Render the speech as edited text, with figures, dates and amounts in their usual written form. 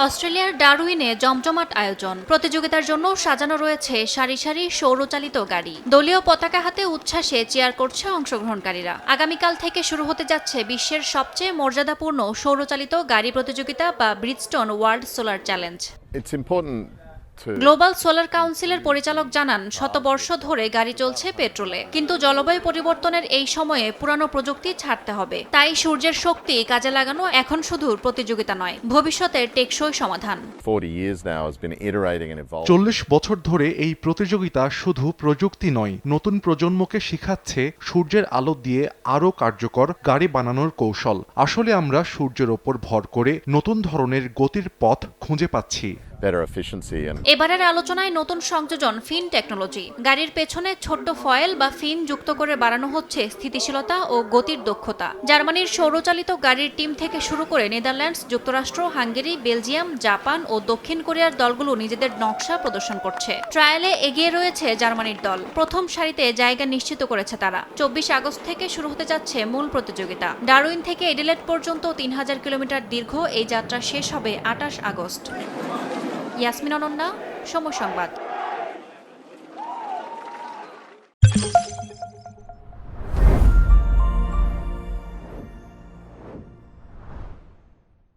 অস্ট্রেলিয়ার ডারউইনে জমজমাট আয়োজন। প্রতিযোগিতার জন্য সাজানো রয়েছে সারি সারি সৌরচালিত গাড়ি। দলীয় পতাকা হাতে উচ্ছ্বাসে চিয়ার করছে অংশগ্রহণকারীরা। আগামীকাল থেকে শুরু হতে যাচ্ছে বিশ্বের সবচেয়ে মর্যাদাপূর্ণ সৌরচালিত গাড়ি প্রতিযোগিতা বা Bridgestone World Solar Challenge. Global solar কাউন্সিলের পরিচালক জানান, শতবর্ষ ধরে গাড়ি চলছে পেট্রোলে, কিন্তু জলবায়ু পরিবর্তনের এই সময়ে পুরানো প্রযুক্তি ছাড়তে হবে। তাই সূর্যের শক্তি কাজে লাগানো এখন শুধু প্রতিযোগিতা নয়, ভবিষ্যতের টেকসই সমাধান। 40 বছর ধরে এই প্রতিযোগিতা শুধু প্রযুক্তি নয়, নতুন প্রজন্মকে শিখাচ্ছে সূর্যের আলো দিয়ে আরও কার্যকর গাড়ি বানানোর কৌশল। আসলে আমরা সূর্যের ওপর ভর করে নতুন ধরনের গতির পথ খুঁজে পাচ্ছি। এবারের আলোচনায় নতুন সংযোজন ফিন টেকনোলজি। গাড়ির পেছনে ছোট্ট ফয়েল বা ফিন যুক্ত করে বাড়ানো হচ্ছে স্থিতিশীলতা ও গতির দক্ষতা। জার্মানির সৌরচালিত গাড়ির টিম থেকে শুরু করে নেদারল্যান্ডস, যুক্তরাষ্ট্র, হাঙ্গেরি, বেলজিয়াম, জাপান ও দক্ষিণ কোরিয়ার দলগুলো নিজেদের নকশা প্রদর্শন করছে। ট্রায়ালে এগিয়ে রয়েছে জার্মানির দল। প্রথম সারিতে জায়গা নিশ্চিত করেছে তারা। 24 আগস্ট থেকে শুরু হতে যাচ্ছে মূল প্রতিযোগিতা। ডারউইন থেকে এডিলেড পর্যন্ত 3000 কিলোমিটার দীর্ঘ এই যাত্রা শেষ হবে 28 আগস্ট। ইয়াসমিন অনন্যা, সময় সংবাদ।